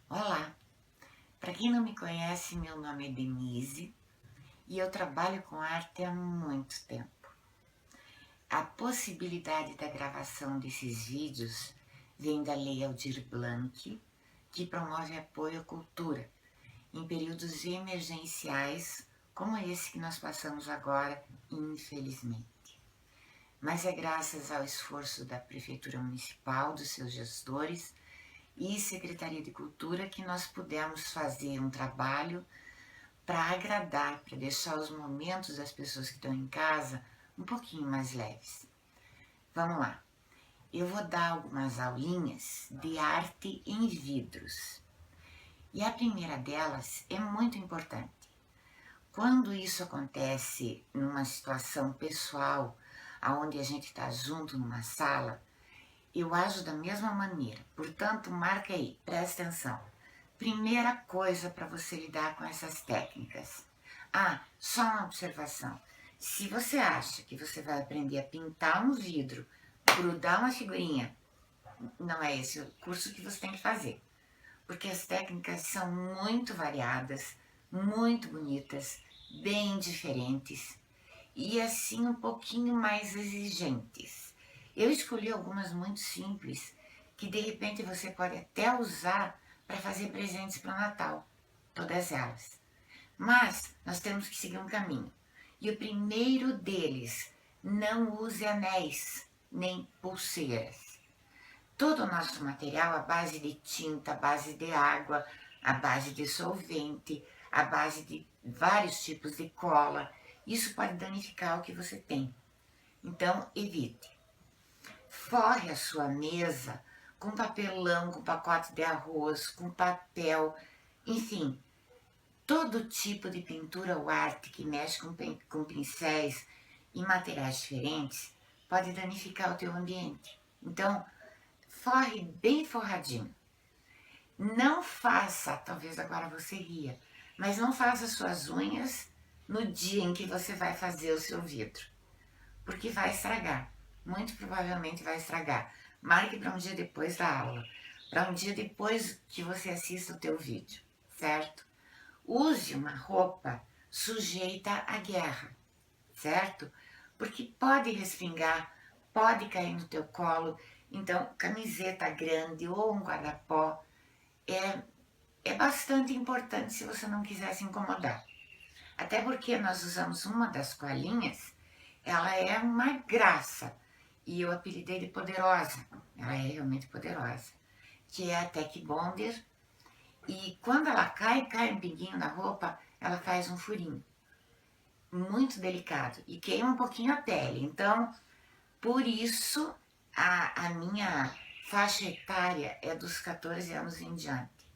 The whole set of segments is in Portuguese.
Olá, para quem não me conhece, meu nome é Denise e eu trabalho com arte há muito tempo. A possibilidade da gravação desses vídeos vem da Lei Aldir Blanc, que promove apoio à cultura em períodos emergenciais como esse que nós passamos agora, infelizmente. Mas é graças ao esforço da Prefeitura Municipal, dos seus gestores e Secretaria de Cultura que nós pudemos fazer um trabalho para agradar, para deixar os momentos das pessoas que estão em casa um pouquinho mais leves. Vamos lá. Eu vou dar algumas aulinhas de arte em vidros. E a primeira delas é muito importante. Quando isso acontece numa situação pessoal, aonde a gente está junto numa sala, eu ajo da mesma maneira. Portanto, marca aí, presta atenção. Primeira coisa para você lidar com essas técnicas. Só uma observação. Se você acha que você vai aprender a pintar um vidro, grudar uma figurinha, não é esse o curso que você tem que fazer. Porque as técnicas são muito variadas, muito bonitas, bem diferentes e assim um pouquinho mais exigentes. Eu escolhi algumas muito simples que de repente você pode até usar para fazer presentes para o Natal, todas elas. Mas nós temos que seguir um caminho. E o primeiro deles, não use anéis nem pulseiras. Todo o nosso material à base de tinta, à base de água, à base de solvente, à base de vários tipos de cola. Isso pode danificar o que você tem. Então, evite. Forre a sua mesa com papelão, com pacote de arroz, com papel, enfim, todo tipo de pintura ou arte que mexe com pincéis e materiais diferentes pode danificar o teu ambiente. Então, forre bem forradinho. Não faça, talvez agora você ria, mas não faça suas unhas no dia em que você vai fazer o seu vidro, porque vai estragar. Muito provavelmente vai estragar. Marque para um dia depois da aula, para um dia depois que você assista o teu vídeo, certo? Use uma roupa sujeita à guerra, certo? Porque pode respingar, pode cair no teu colo. Então, camiseta grande ou um guarda-pó é bastante importante se você não quiser se incomodar. Até porque nós usamos uma das colinhas, ela é uma graça. E eu apelidei de poderosa. Ela é realmente poderosa. Que é a Tech Bonder. E quando ela cai um pinguinho na roupa, ela faz um furinho. Muito delicado. E queima um pouquinho a pele. Então, por isso, a minha faixa etária é dos 14 anos em diante.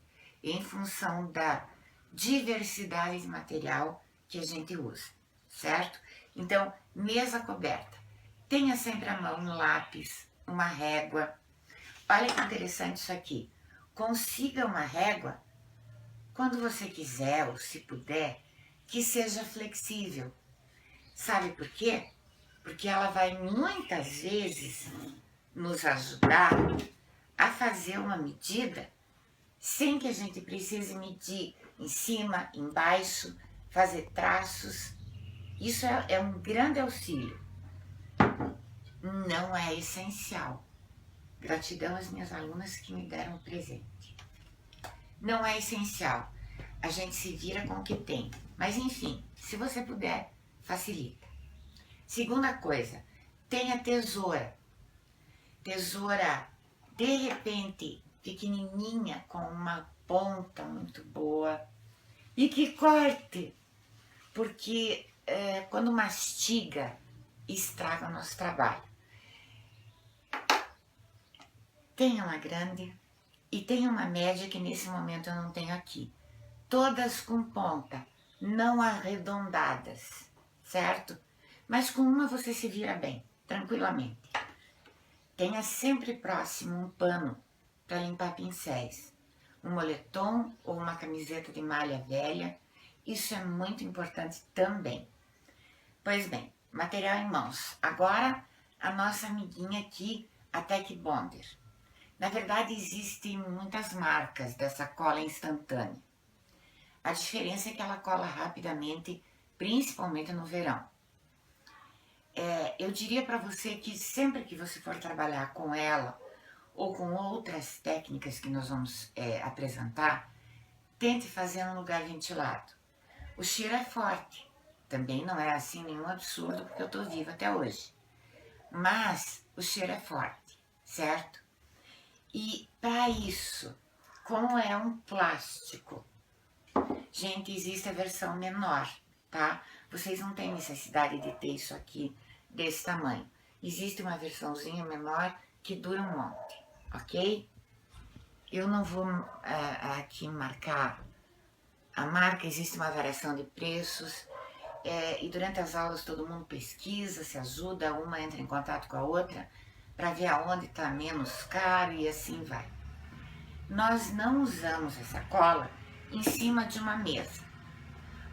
Em função da diversidade de material que a gente usa, certo? Então, mesa coberta. Tenha sempre à mão um lápis, uma régua. Olha que interessante isso aqui. Consiga uma régua, quando você quiser ou se puder, que seja flexível. Sabe por quê? Porque ela vai muitas vezes nos ajudar a fazer uma medida sem que a gente precise medir em cima, embaixo, fazer traços. Isso é um grande auxílio. Não é essencial. Gratidão às minhas alunas que me deram o presente. Não é essencial. A gente se vira com o que tem. Mas enfim, se você puder, facilita. Segunda coisa, tenha tesoura. Tesoura, de repente, pequenininha, com uma ponta muito boa. E que corte, porque quando mastiga, estraga o nosso trabalho. Tenha uma grande e tenha uma média que nesse momento eu não tenho aqui. Todas com ponta, não arredondadas, certo? Mas com uma você se vira bem, tranquilamente. Tenha sempre próximo um pano para limpar pincéis. Um moletom ou uma camiseta de malha velha, isso é muito importante também. Pois bem, material em mãos. Agora, a nossa amiguinha aqui, a Tech Bonder. Na verdade, existem muitas marcas dessa cola instantânea. A diferença é que ela cola rapidamente, principalmente no verão. Eu diria para você que sempre que você for trabalhar com ela ou com outras técnicas que nós vamos apresentar, tente fazer num lugar ventilado. O cheiro é forte, também não é assim nenhum absurdo, porque eu estou viva até hoje. Mas o cheiro é forte, certo? E para isso, como é um plástico, gente, existe a versão menor, tá? Vocês não têm necessidade de ter isso aqui desse tamanho. Existe uma versãozinha menor que dura um monte, ok? Eu não vou aqui marcar a marca, existe uma variação de preços e durante as aulas todo mundo pesquisa, se ajuda, uma entra em contato com a outra para ver aonde está menos caro e assim vai. Nós não usamos essa cola em cima de uma mesa,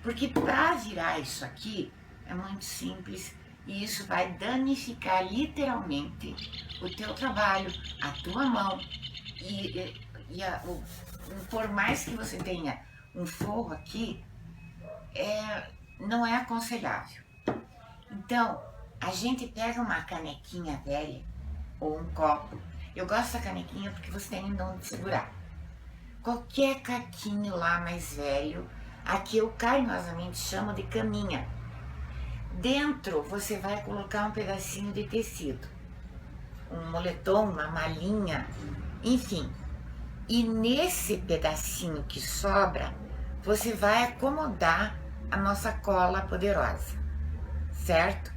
porque para virar isso aqui é muito simples e isso vai danificar literalmente o teu trabalho, a tua mão por mais que você tenha um forro aqui, não é aconselhável. Então, a gente pega uma canequinha velha ou um copo. Eu gosto da canequinha porque você tem onde segurar. Qualquer caquinho lá mais velho, aqui eu carinhosamente chamo de caminha. Dentro você vai colocar um pedacinho de tecido, um moletom, uma malinha, enfim. E nesse pedacinho que sobra, você vai acomodar a nossa cola poderosa, certo?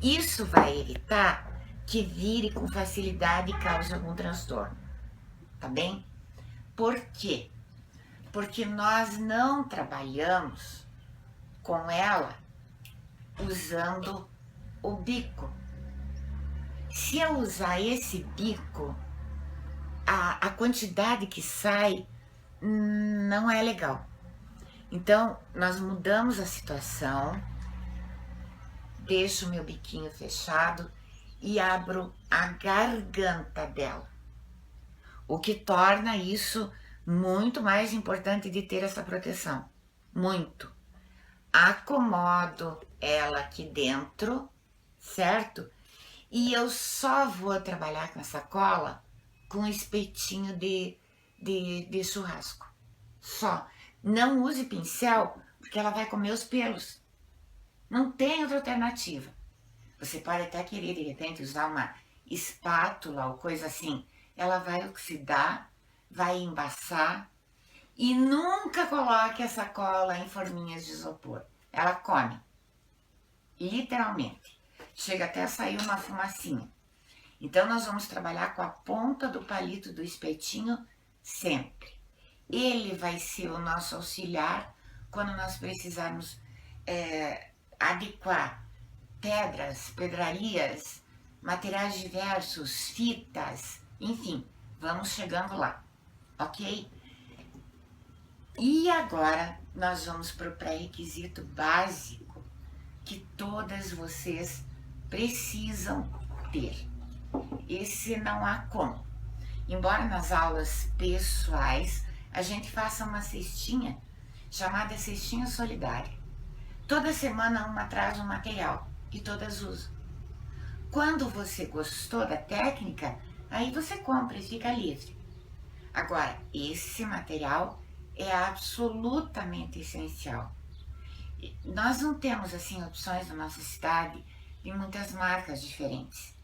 Isso vai evitar que vire com facilidade e cause algum transtorno, tá bem? Por quê? Porque nós não trabalhamos com ela usando o bico. Se eu usar esse bico, a quantidade que sai não é legal. Então, nós mudamos a situação, deixo o meu biquinho fechado e abro a garganta dela. O que torna isso muito mais importante de ter essa proteção. Muito. Acomodo ela aqui dentro, certo? E eu só vou trabalhar com essa cola com espetinho de churrasco. Só. Não use pincel, porque ela vai comer os pelos. Não tem outra alternativa. Você pode até querer, de repente, usar uma espátula ou coisa assim. Ela vai oxidar, vai embaçar. E nunca coloque essa cola em forminhas de isopor. Ela come. Literalmente. Chega até a sair uma fumacinha. Então, nós vamos trabalhar com a ponta do palito do espetinho sempre. Ele vai ser o nosso auxiliar quando nós precisarmos adequar pedras, pedrarias, materiais diversos, fitas, enfim, vamos chegando lá, ok? E agora nós vamos para o pré-requisito básico que todas vocês precisam ter. Esse não há como. Embora nas aulas pessoais a gente faça uma cestinha chamada cestinha solidária. Toda semana uma traz um material e todas usam. Quando você gostou da técnica, aí você compra e fica livre. Agora, esse material é absolutamente essencial. Nós não temos assim opções na nossa cidade de muitas marcas diferentes.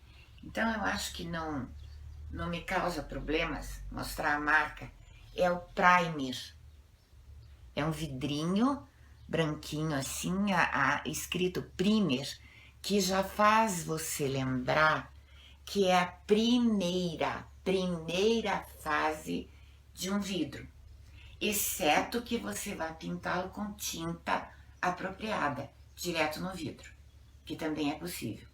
Então eu acho que não me causa problemas mostrar a marca. É o primer. É um vidrinho branquinho assim, escrito primer, que já faz você lembrar que é a primeira fase de um vidro. Exceto que você vai pintá-lo com tinta apropriada, direto no vidro, que também é possível.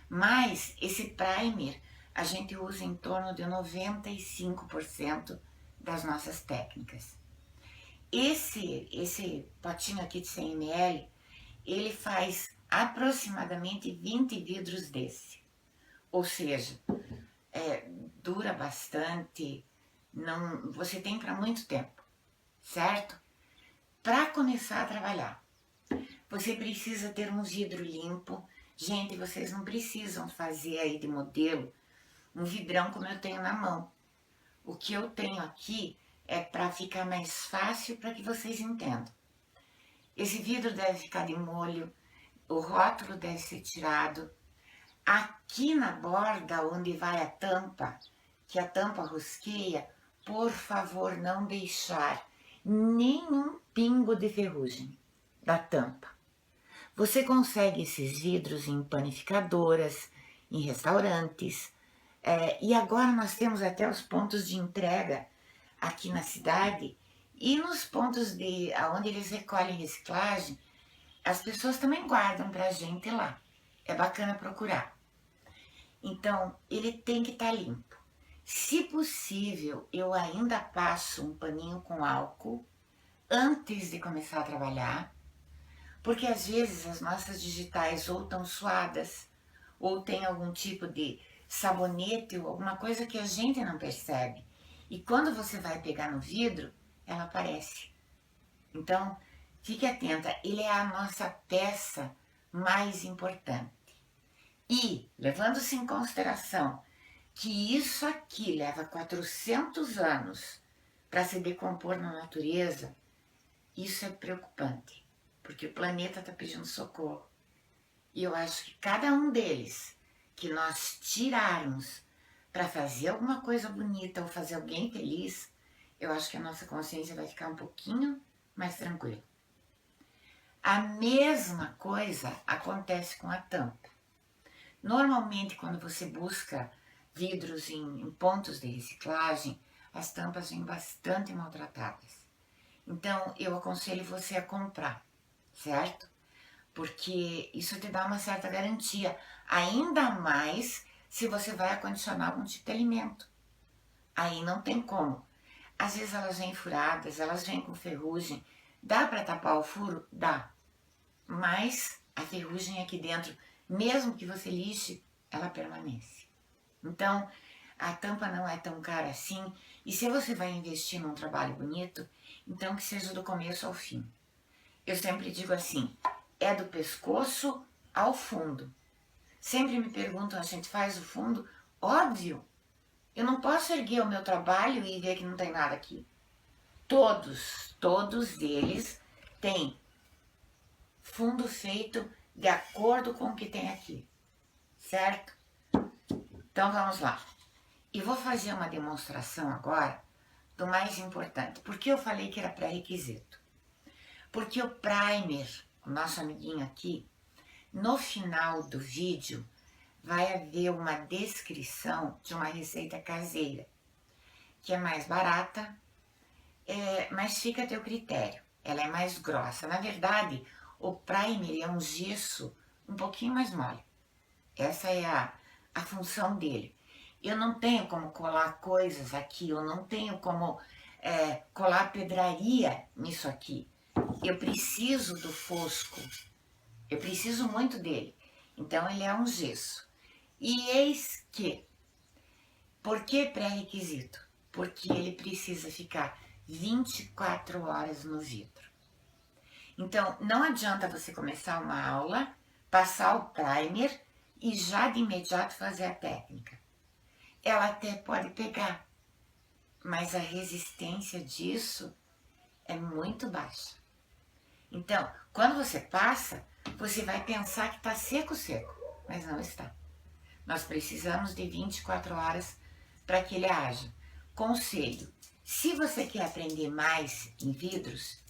Mas esse primer a gente usa em torno de 95% das nossas técnicas. Esse potinho aqui de 100 ml, ele faz aproximadamente 20 vidros desse. Ou seja, dura bastante, não, você tem para muito tempo, certo? Para começar a trabalhar, você precisa ter um vidro limpo. Gente, vocês não precisam fazer aí de modelo um vidrão como eu tenho na mão. O que eu tenho aqui é para ficar mais fácil para que vocês entendam. Esse vidro deve ficar de molho, o rótulo deve ser tirado. Aqui na borda onde vai a tampa, que a tampa rosqueia, por favor não deixar nenhum pingo de ferrugem da tampa. Você consegue esses vidros em panificadoras, em restaurantes, e agora nós temos até os pontos de entrega aqui na cidade e nos pontos onde eles recolhem reciclagem, as pessoas também guardam para a gente lá. É bacana procurar. Então, ele tem que estar limpo. Se possível, eu ainda passo um paninho com álcool antes de começar a trabalhar, porque às vezes as nossas digitais ou estão suadas, ou tem algum tipo de sabonete ou alguma coisa que a gente não percebe. E quando você vai pegar no vidro, ela aparece. Então, fique atenta, ele é a nossa peça mais importante. E, levando-se em consideração que isso aqui leva 400 anos para se decompor na natureza, isso é preocupante, porque o planeta está pedindo socorro. E eu acho que cada um deles que nós tirarmos para fazer alguma coisa bonita ou fazer alguém feliz, eu acho que a nossa consciência vai ficar um pouquinho mais tranquila. A mesma coisa acontece com a tampa. Normalmente, quando você busca vidros em pontos de reciclagem, as tampas vêm bastante maltratadas. Então, eu aconselho você a comprar, certo? Porque isso te dá uma certa garantia, ainda mais se você vai acondicionar algum tipo de alimento. Aí não tem como. Às vezes elas vêm furadas, elas vêm com ferrugem. Dá para tapar o furo? Dá. Mas a ferrugem aqui dentro, mesmo que você lixe, ela permanece. Então, a tampa não é tão cara assim. E se você vai investir num trabalho bonito, então que seja do começo ao fim. Eu sempre digo assim, é do pescoço ao fundo. Sempre me perguntam, a gente faz o fundo? Óbvio, eu não posso erguer o meu trabalho e ver que não tem nada aqui. Todos eles têm fundo feito de acordo com o que tem aqui, certo? Então vamos lá. E vou fazer uma demonstração agora do mais importante. Por que eu falei que era pré-requisito? Porque o primer, o nosso amiguinho aqui, no final do vídeo vai haver uma descrição de uma receita caseira, que é mais barata, mas fica a teu critério. Ela é mais grossa. Na verdade, o primer é um gesso um pouquinho mais mole. Essa é a função dele. Eu não tenho como colar coisas aqui, eu não tenho como colar pedraria nisso aqui. Eu preciso do fosco, eu preciso muito dele. Então ele é um gesso. E eis que, por que pré-requisito? Porque ele precisa ficar 24 horas no vidro. Então não adianta você começar uma aula, passar o primer e já de imediato fazer a técnica. Ela até pode pegar, mas a resistência disso é muito baixa. Então, quando você passa, você vai pensar que está seco, mas não está. Nós precisamos de 24 horas para que ele haja. Conselho, se você quer aprender mais em vidros,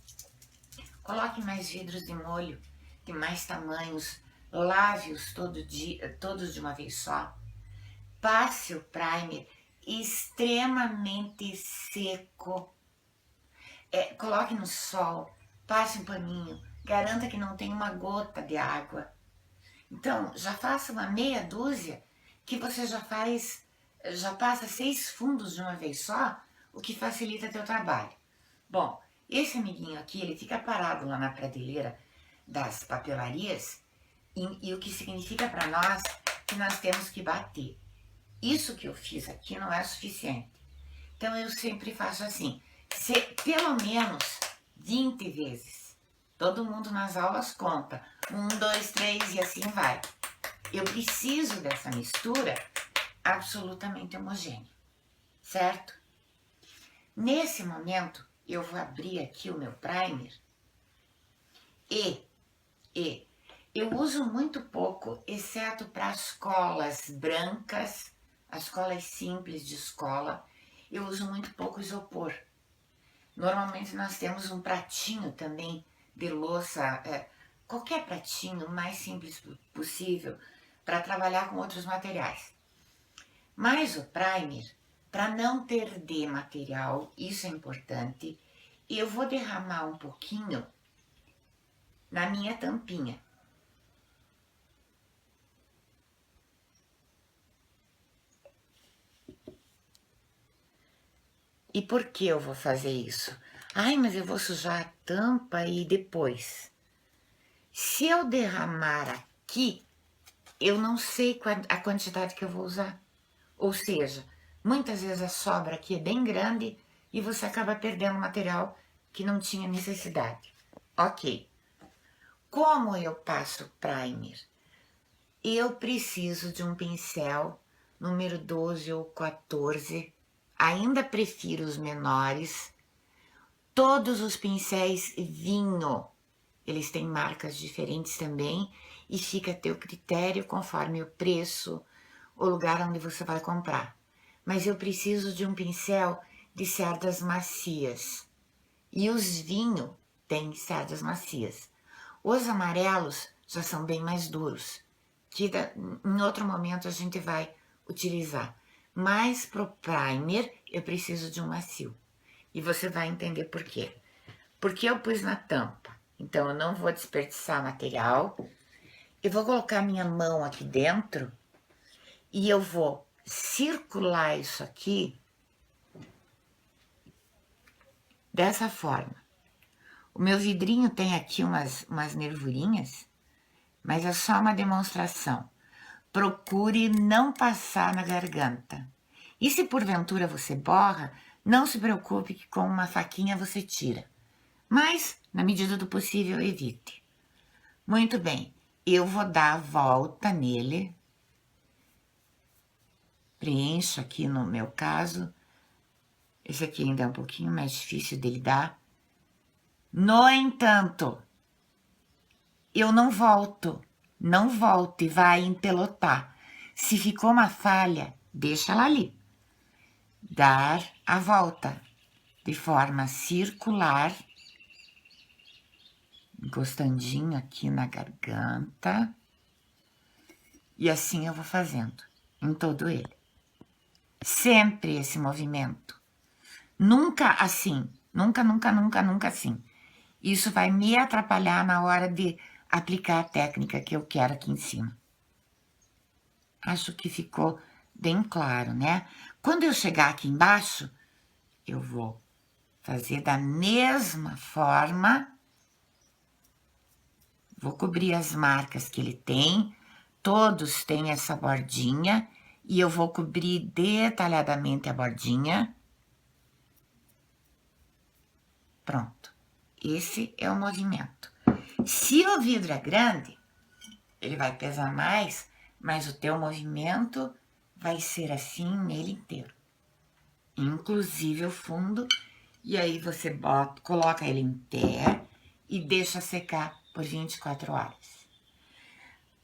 coloque mais vidros de molho, de mais tamanhos, lave-os todos de uma vez só. Passe o primer extremamente seco. Coloque no sol, passe um paninho, garanta que não tem uma gota de água. Então, já faça uma meia dúzia que você já passa 6 fundos de uma vez só, o que facilita teu trabalho. Bom, esse amiguinho aqui, ele fica parado lá na prateleira das papelarias e o que significa para nós que nós temos que bater. Isso que eu fiz aqui não é suficiente. Então eu sempre faço assim, pelo menos 20 vezes. Todo mundo nas aulas conta. 1, 2, 3 e assim vai. Eu preciso dessa mistura absolutamente homogênea, certo? Nesse momento, eu vou abrir aqui o meu primer e eu uso muito pouco, exceto para as colas brancas, as colas simples de escola, eu uso muito pouco isopor. Normalmente nós temos um pratinho também de louça, qualquer pratinho, o mais simples possível, para trabalhar com outros materiais. Mas o primer, para não perder material, isso é importante, eu vou derramar um pouquinho na minha tampinha. E por que eu vou fazer isso? Ai, mas eu vou sujar a tampa e depois. Se eu derramar aqui, eu não sei a quantidade que eu vou usar. Ou seja, muitas vezes a sobra aqui é bem grande e você acaba perdendo material que não tinha necessidade. Ok. Como eu passo primer? Eu preciso de um pincel número 12 ou 14. Ainda prefiro os menores. Todos os pincéis vinho, eles têm marcas diferentes também e fica a teu critério conforme o preço, o lugar onde você vai comprar. Mas eu preciso de um pincel de cerdas macias. E os vinho têm cerdas macias. Os amarelos já são bem mais duros, que em outro momento a gente vai utilizar. Mas pro primer eu preciso de um macio. E você vai entender por quê. Porque eu pus na tampa. Então eu não vou desperdiçar material. Eu vou colocar minha mão aqui dentro e eu vou circular isso aqui dessa forma. O meu vidrinho tem aqui umas nervurinhas, mas é só uma demonstração. Procure não passar na garganta. E se porventura você borra, não se preocupe que com uma faquinha você tira. Mas, na medida do possível, evite. Muito bem, eu vou dar a volta nele. Preencho aqui no meu caso. Esse aqui ainda é um pouquinho mais difícil dele dar. No entanto, eu não volto e vai empelotar. Se ficou uma falha, deixa ela ali. Dar a volta de forma circular, encostandinho aqui na garganta. E assim eu vou fazendo em todo ele. Sempre esse movimento. Nunca assim. Nunca assim. Isso vai me atrapalhar na hora de aplicar a técnica que eu quero aqui em cima. Acho que ficou bem claro, né? Quando eu chegar aqui embaixo, eu vou fazer da mesma forma. Vou cobrir as marcas que ele tem. Todos têm essa bordinha. E eu vou cobrir detalhadamente a bordinha. Pronto. Esse é o movimento. Se o vidro é grande, ele vai pesar mais, mas o teu movimento vai ser assim nele inteiro. Inclusive o fundo. E aí você coloca ele em pé e deixa secar por 24 horas.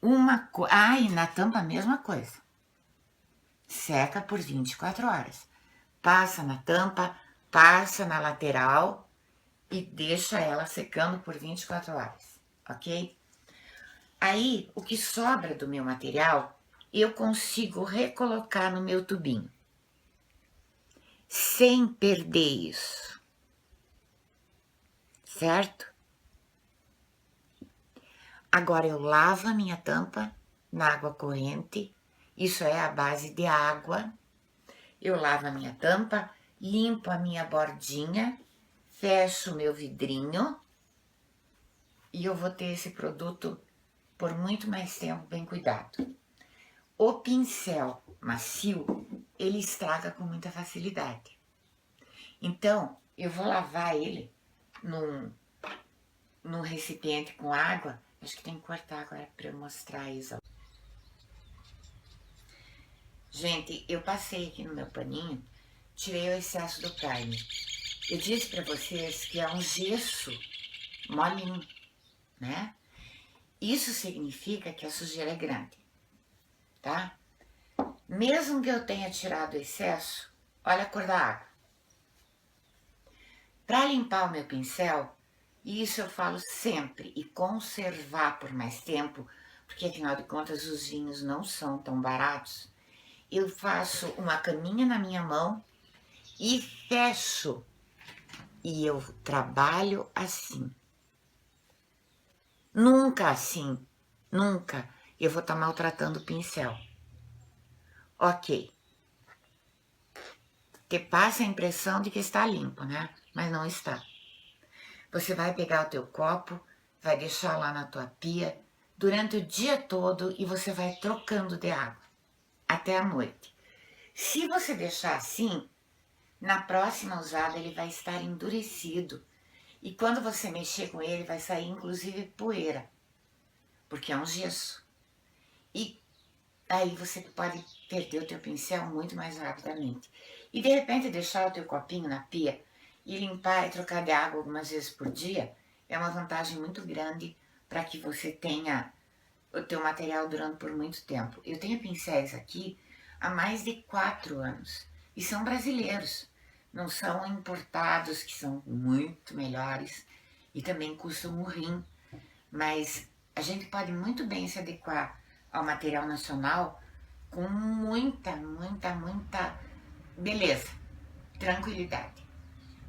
E na tampa a mesma coisa. Seca por 24 horas. Passa na tampa, passa na lateral e deixa ela secando por 24 horas, ok? Aí, o que sobra do meu material, eu consigo recolocar no meu tubinho. Sem perder isso. Certo? Agora eu lavo a minha tampa na água corrente. Isso é a base de água. Eu lavo a minha tampa, limpo a minha bordinha, fecho o meu vidrinho e eu vou ter esse produto por muito mais tempo bem cuidado. O pincel macio, ele estraga com muita facilidade. Então, eu vou lavar ele num recipiente com água. Acho que tem que cortar agora para eu mostrar isso. Gente, eu passei aqui no meu paninho, tirei o excesso do primer. Eu disse para vocês que é um gesso molinho, né? Isso significa que a sujeira é grande, tá? Mesmo que eu tenha tirado o excesso, olha a cor da água. Para limpar o meu pincel, e isso eu falo sempre, e conservar por mais tempo, porque afinal de contas os vinhos não são tão baratos, eu faço uma caminha na minha mão e fecho. E eu trabalho assim. Nunca assim, nunca eu vou estar maltratando o pincel. Ok. Te passa a impressão de que está limpo, né? Mas não está. Você vai pegar o teu copo, vai deixar lá na tua pia durante o dia todo e você vai trocando de água até a noite. Se você deixar assim, na próxima usada ele vai estar endurecido e quando você mexer com ele vai sair inclusive poeira, porque é um gesso. E aí você pode perder o teu pincel muito mais rapidamente. E de repente deixar o teu copinho na pia e limpar e trocar de água algumas vezes por dia é uma vantagem muito grande para que você tenha o teu material durando por muito tempo. Eu tenho pincéis aqui há mais de 4 anos e são brasileiros, não são importados, que são muito melhores e também custam um rim, mas a gente pode muito bem se adequar ao material nacional com muita beleza, tranquilidade.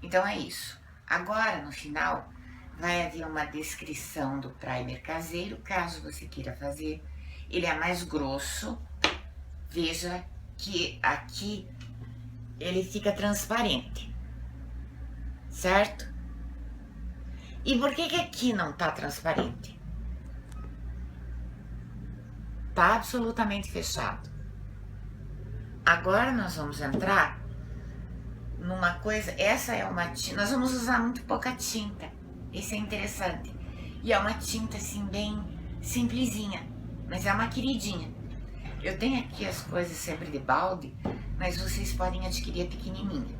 Então é isso. Agora, no final, vai haver uma descrição do primer caseiro, caso você queira fazer. Ele é mais grosso. Veja que aqui ele fica transparente, certo? E por que aqui não tá transparente? Tá absolutamente fechado. Agora nós vamos entrar numa coisa, essa é uma tinta, nós vamos usar muito pouca tinta, isso é interessante. E é uma tinta assim bem simplesinha, mas é uma queridinha. Eu tenho aqui as coisas sempre de balde, mas vocês podem adquirir a pequenininha.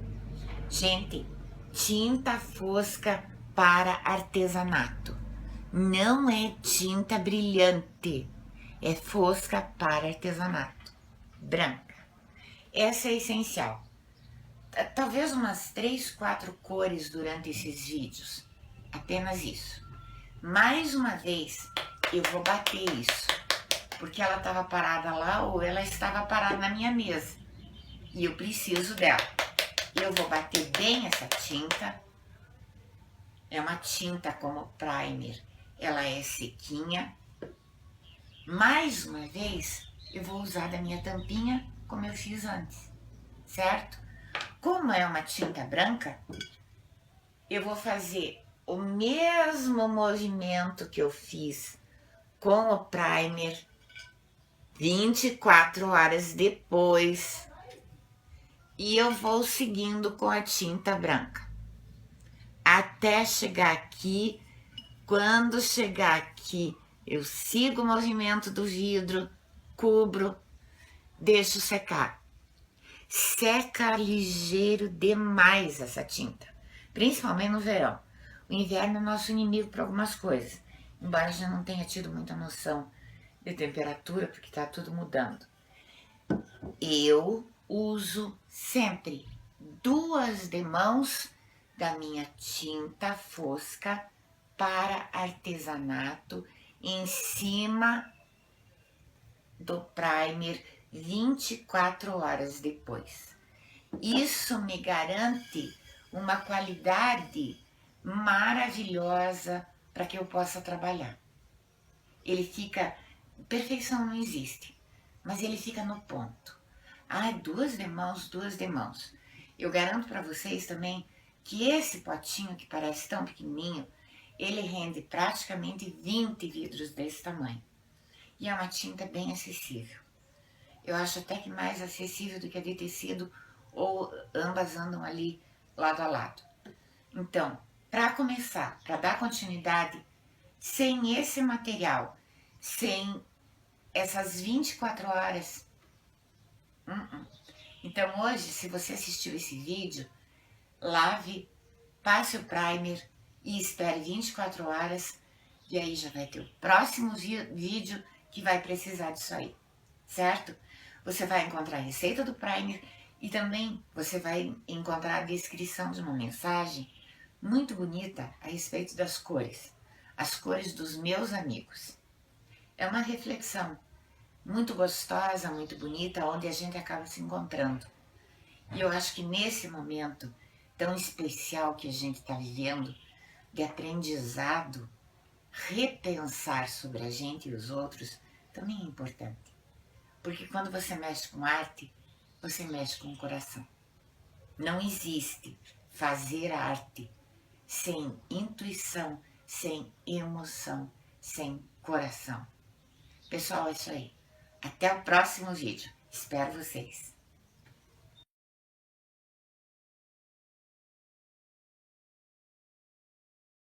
Gente, tinta fosca para artesanato. Não é tinta brilhante, é fosca para artesanato, branca. Essa é essencial. Talvez umas 3, 4 cores durante esses vídeos, apenas isso. Mais uma vez, eu vou bater isso, porque ela estava parada lá ou ela estava parada na minha mesa, e eu preciso dela. Eu vou bater bem essa tinta, é uma tinta como primer, ela é sequinha. Mais uma vez, eu vou usar da minha tampinha como eu fiz antes, certo? Como é uma tinta branca, eu vou fazer o mesmo movimento que eu fiz com o primer 24 horas depois e eu vou seguindo com a tinta branca até chegar aqui. Quando chegar aqui, eu sigo o movimento do vidro, cubro, deixo secar. Seca ligeiro demais essa tinta, principalmente no verão. O inverno é nosso inimigo para algumas coisas, embora já não tenha tido muita noção de temperatura, porque está tudo mudando. Eu uso sempre 2 demãos da minha tinta fosca para artesanato em cima do primer 24 horas depois. Isso me garante uma qualidade maravilhosa para que eu possa trabalhar. Ele fica, perfeição não existe, mas ele fica no ponto. 2 demãos, 2 demãos. Eu garanto para vocês também que esse potinho que parece tão pequenininho, ele rende praticamente 20 vidros desse tamanho. E é uma tinta bem acessível. Eu acho até que mais acessível do que a de tecido, ou ambas andam ali lado a lado. Então, para começar, para dar continuidade, sem esse material, sem essas 24 horas. Então hoje, se você assistiu esse vídeo, lave, passe o primer e espere 24 horas, e aí já vai ter o próximo vídeo que vai precisar disso aí, certo? Você vai encontrar a receita do primer e também você vai encontrar a descrição de uma mensagem muito bonita a respeito das cores, as cores dos meus amigos. É uma reflexão muito gostosa, muito bonita, onde a gente acaba se encontrando. E eu acho que nesse momento tão especial que a gente está vivendo, de aprendizado, repensar sobre a gente e os outros também é importante. Porque quando você mexe com arte, você mexe com o coração. Não existe fazer arte sem intuição, sem emoção, sem coração. Pessoal, é isso aí. Até o próximo vídeo. Espero vocês.